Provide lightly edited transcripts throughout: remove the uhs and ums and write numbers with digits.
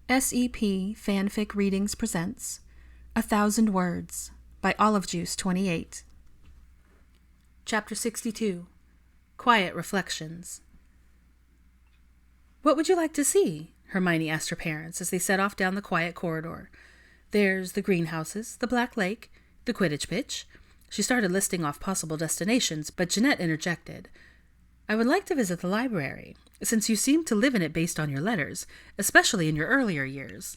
SEP Fanfic Readings presents 1,000 Words by Olive Juice 28. Chapter 62. Quiet Reflections. "What would you like to see?" Hermione asked her parents as they set off down the quiet corridor. "There's the greenhouses, the Black Lake, the Quidditch pitch." She started listing off possible destinations, but Jeanette interjected. "I would like to visit the library, since you seem to live in it based on your letters, especially in your earlier years."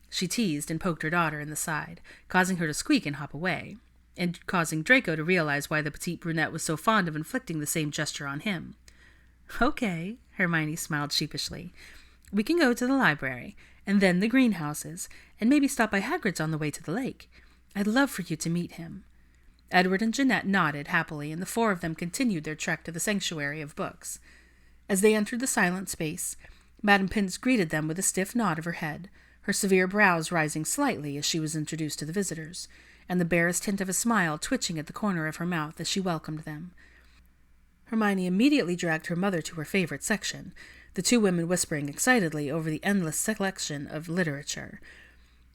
She teased and poked her daughter in the side, causing her to squeak and hop away, and causing Draco to realize why the petite brunette was so fond of inflicting the same gesture on him. "Okay," Hermione smiled sheepishly. "We can go to the library, and then the greenhouses, and maybe stop by Hagrid's on the way to the lake. I'd love for you to meet him." Edward and Jeanette nodded happily, and the four of them continued their trek to the sanctuary of books. As they entered the silent space, Madame Pince greeted them with a stiff nod of her head, her severe brows rising slightly as she was introduced to the visitors, and the barest hint of a smile twitching at the corner of her mouth as she welcomed them. Hermione immediately dragged her mother to her favorite section, the two women whispering excitedly over the endless selection of literature.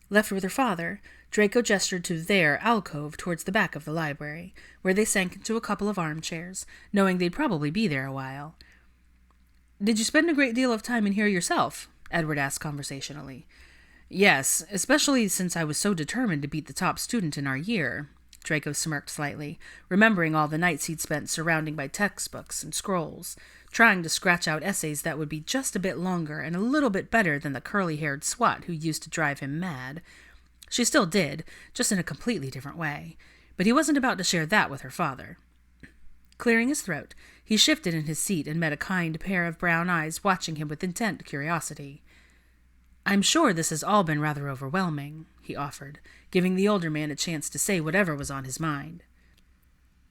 Left with her father, Draco gestured to their alcove towards the back of the library, where they sank into a couple of armchairs, knowing they'd probably be there a while. "Did you spend a great deal of time in here yourself?" Edward asked conversationally. "Yes, especially since I was so determined to beat the top student in our year." Draco smirked slightly, remembering all the nights he'd spent surrounded by textbooks and scrolls, trying to scratch out essays that would be just a bit longer and a little bit better than the curly-haired swat who used to drive him mad. She still did, just in a completely different way, but he wasn't about to share that with her father. Clearing his throat, he shifted in his seat and met a kind pair of brown eyes watching him with intent curiosity. "I'm sure this has all been rather overwhelming," he offered, giving the older man a chance to say whatever was on his mind.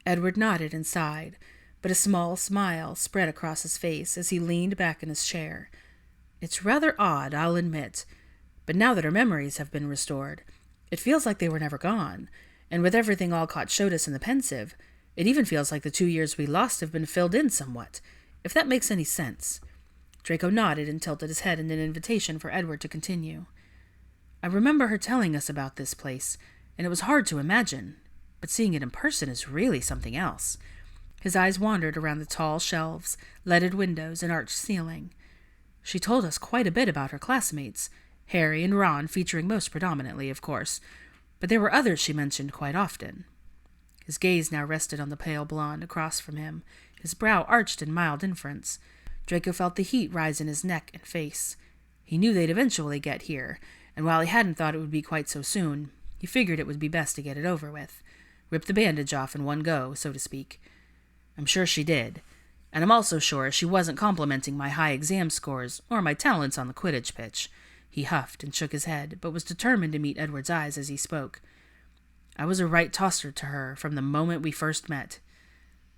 Edward nodded and sighed, but a small smile spread across his face as he leaned back in his chair. "It's rather odd, I'll admit, but now that our memories have been restored, it feels like they were never gone, and with everything Alcott showed us in the pensive, it even feels like the 2 years we lost have been filled in somewhat, if that makes any sense." Draco nodded and tilted his head in an invitation for Edward to continue. "I remember her telling us about this place, and it was hard to imagine, but seeing it in person is really something else." His eyes wandered around the tall shelves, leaded windows, and arched ceiling. "She told us quite a bit about her classmates, Harry and Ron featuring most predominantly, of course, but there were others she mentioned quite often." His gaze now rested on the pale blonde across from him, his brow arched in mild inference. Draco felt the heat rise in his neck and face. He knew they'd eventually get here, and while he hadn't thought it would be quite so soon, he figured it would be best to get it over with. Rip the bandage off in one go, so to speak. "I'm sure she did, and I'm also sure she wasn't complimenting my high exam scores or my talents on the Quidditch pitch." He huffed and shook his head, but was determined to meet Edward's eyes as he spoke. "I was a right tosser to her from the moment we first met.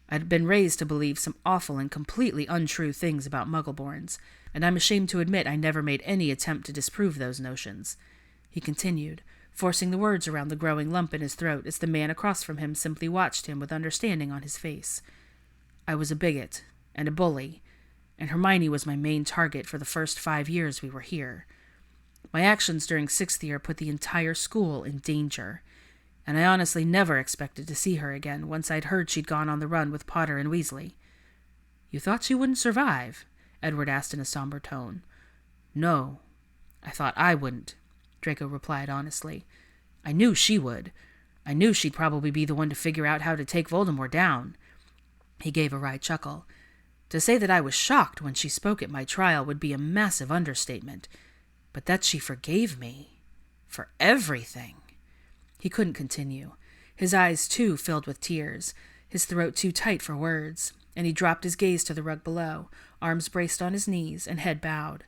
I'd been raised to believe some awful and completely untrue things about Muggleborns, and I'm ashamed to admit I never made any attempt to disprove those notions," he continued, forcing the words around the growing lump in his throat as the man across from him simply watched him with understanding on his face. "I was a bigot and a bully, and Hermione was my main target for the first 5 years we were here. My actions during 6th year put the entire school in danger, and I honestly never expected to see her again once I'd heard she'd gone on the run with Potter and Weasley." "You thought she wouldn't survive?" Edward asked in a somber tone. "No, I thought I wouldn't," Draco replied honestly. "I knew she would. I knew she'd probably be the one to figure out how to take Voldemort down." He gave a wry chuckle. "To say that I was shocked when she spoke at my trial would be a massive understatement, but that she forgave me. For everything." He couldn't continue. His eyes, too, filled with tears, his throat too tight for words, and he dropped his gaze to the rug below, arms braced on his knees and head bowed.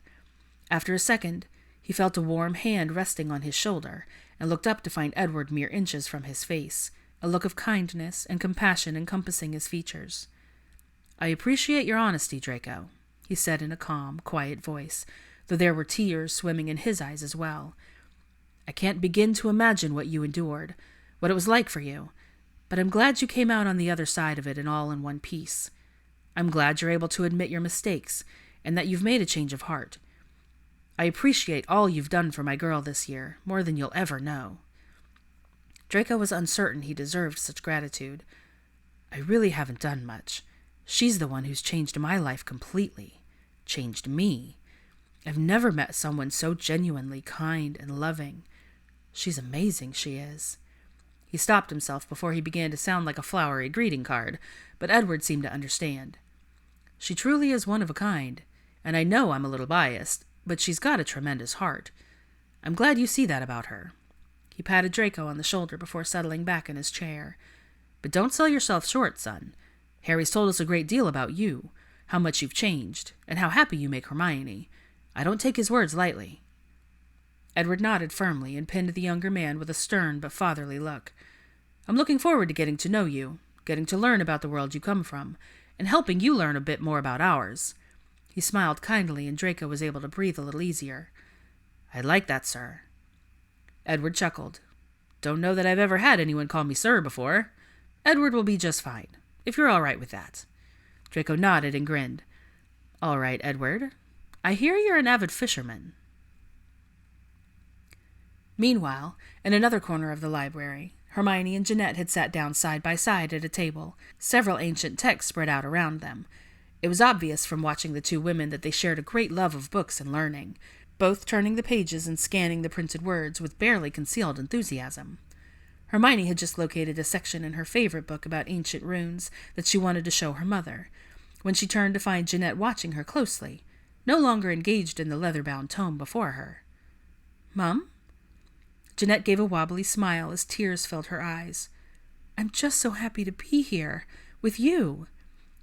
After a second, he felt a warm hand resting on his shoulder, and looked up to find Edward mere inches from his face, a look of kindness and compassion encompassing his features. "I appreciate your honesty, Draco," he said in a calm, quiet voice, though there were tears swimming in his eyes as well. "I can't begin to imagine what you endured, what it was like for you, but I'm glad you came out on the other side of it and all in one piece. I'm glad you're able to admit your mistakes, and that you've made a change of heart. I appreciate all you've done for my girl this year, more than you'll ever know." Draco was uncertain he deserved such gratitude. "I really haven't done much. She's the one who's changed my life completely. Changed me. I've never met someone so genuinely kind and loving. She's amazing, she is." He stopped himself before he began to sound like a flowery greeting card, but Edward seemed to understand. "She truly is one of a kind, and I know I'm a little biased, but she's got a tremendous heart. I'm glad you see that about her." He patted Draco on the shoulder before settling back in his chair. "But don't sell yourself short, son. Harry's told us a great deal about you, how much you've changed, and how happy you make Hermione. I don't take his words lightly." Edward nodded firmly and pinned the younger man with a stern but fatherly look. "I'm looking forward to getting to know you, getting to learn about the world you come from, and helping you learn a bit more about ours." He smiled kindly, and Draco was able to breathe a little easier. "I like that, sir." Edward chuckled. "Don't know that I've ever had anyone call me sir before. Edward will be just fine, if you're all right with that." Draco nodded and grinned. "All right, Edward. I hear you're an avid fisherman." Meanwhile, in another corner of the library, Hermione and Jeanette had sat down side by side at a table, several ancient texts spread out around them. It was obvious from watching the two women that they shared a great love of books and learning, both turning the pages and scanning the printed words with barely concealed enthusiasm. Hermione had just located a section in her favorite book about ancient runes that she wanted to show her mother, when she turned to find Jeanette watching her closely, no longer engaged in the leather-bound tome before her. "Mum?" Jeanette gave a wobbly smile as tears filled her eyes. "I'm just so happy to be here, with you."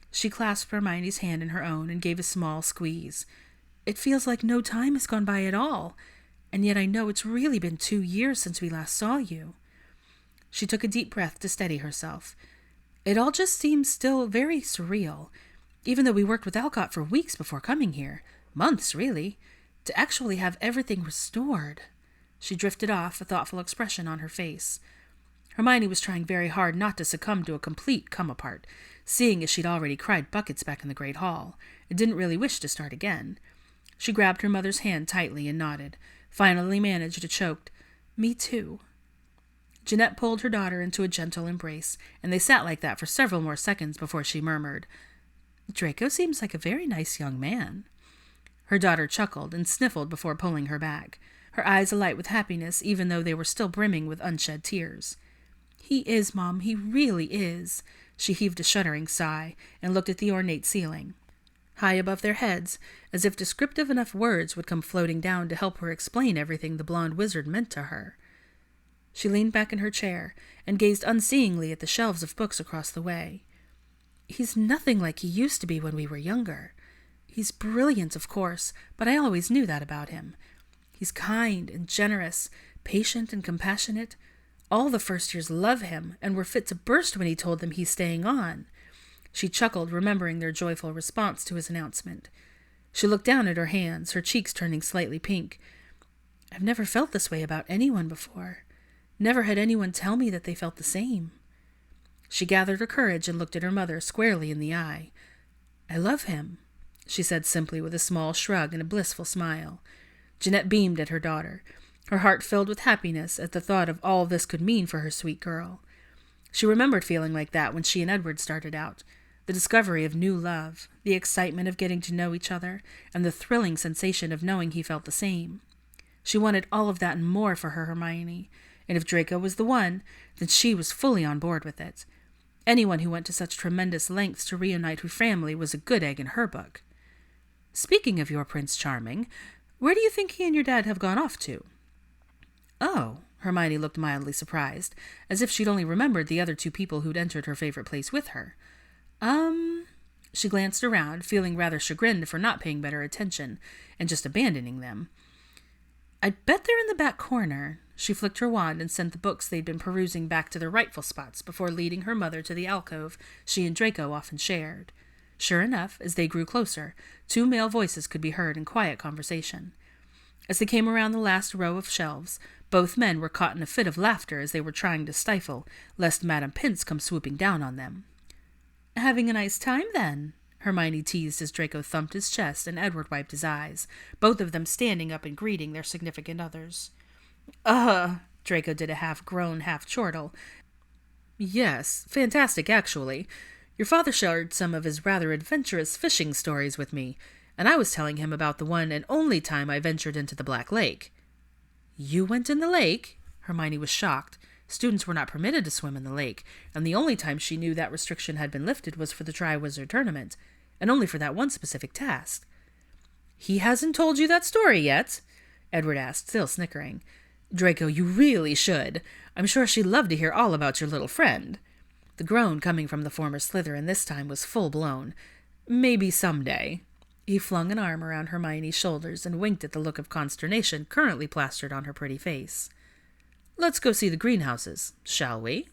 She clasped Hermione's hand in her own and gave a small squeeze. "It feels like no time has gone by at all, and yet I know it's really been 2 years since we last saw you." She took a deep breath to steady herself. "It all just seems still very surreal, even though we worked with Alcott for weeks before coming here. Months, really. To actually have everything restored." She drifted off, a thoughtful expression on her face. Hermione was trying very hard not to succumb to a complete come-apart, seeing as she'd already cried buckets back in the Great Hall, and didn't really wish to start again. She grabbed her mother's hand tightly and nodded, finally managed a choked, "Me too." Jeanette pulled her daughter into a gentle embrace, and they sat like that for several more seconds before she murmured, "Draco seems like a very nice young man." Her daughter chuckled and sniffled before pulling her back, her eyes alight with happiness even though they were still brimming with unshed tears. "He is, Mom, he really is." She heaved a shuddering sigh and looked at the ornate ceiling. High above their heads, as if descriptive enough words would come floating down to help her explain everything the blonde wizard meant to her. She leaned back in her chair and gazed unseeingly at the shelves of books across the way. "He's nothing like he used to be when we were younger. He's brilliant, of course, but I always knew that about him. He's kind and generous, patient and compassionate. All the first years love him and were fit to burst when he told them he's staying on." She chuckled, remembering their joyful response to his announcement. She looked down at her hands, her cheeks turning slightly pink. "I've never felt this way about anyone before. Never had anyone tell me that they felt the same." She gathered her courage and looked at her mother squarely in the eye. "I love him," she said simply with a small shrug and a blissful smile. Jeanette beamed at her daughter, her heart filled with happiness at the thought of all this could mean for her sweet girl. She remembered feeling like that when she and Edward started out, the discovery of new love, the excitement of getting to know each other, and the thrilling sensation of knowing he felt the same. She wanted all of that and more for her Hermione, and if Draco was the one, then she was fully on board with it. Anyone who went to such tremendous lengths to reunite her family was a good egg in her book. "Speaking of your Prince Charming, where do you think he and your dad have gone off to?" "Oh," Hermione looked mildly surprised, as if she'd only remembered the other two people who'd entered her favorite place with her. She glanced around, feeling rather chagrined for not paying better attention and just abandoning them. "I'd bet they're in the back corner." She flicked her wand and sent the books they'd been perusing back to their rightful spots before leading her mother to the alcove she and Draco often shared. Sure enough, as they grew closer, 2 male voices could be heard in quiet conversation. As they came around the last row of shelves, both men were caught in a fit of laughter as they were trying to stifle, lest Madame Pince come swooping down on them. "Having a nice time, then?" Hermione teased as Draco thumped his chest and Edward wiped his eyes, both of them standing up and greeting their significant others. Draco did a half-groan, half-chortle. Yes, fantastic, actually. Your father shared some of his rather adventurous fishing stories with me, and I was telling him about the one and only time I ventured into the Black Lake. You went in the lake? Hermione was shocked. Students were not permitted to swim in the lake, and the only time she knew that restriction had been lifted was for the Triwizard Tournament, and only for that one specific task. He hasn't told you that story yet? Edward asked, still snickering. Draco, you really should. I'm sure she'd love to hear all about your little friend. The groan coming from the former Slytherin this time was full-blown. Maybe someday. He flung an arm around Hermione's shoulders and winked at the look of consternation currently plastered on her pretty face. Let's go see the greenhouses, shall we?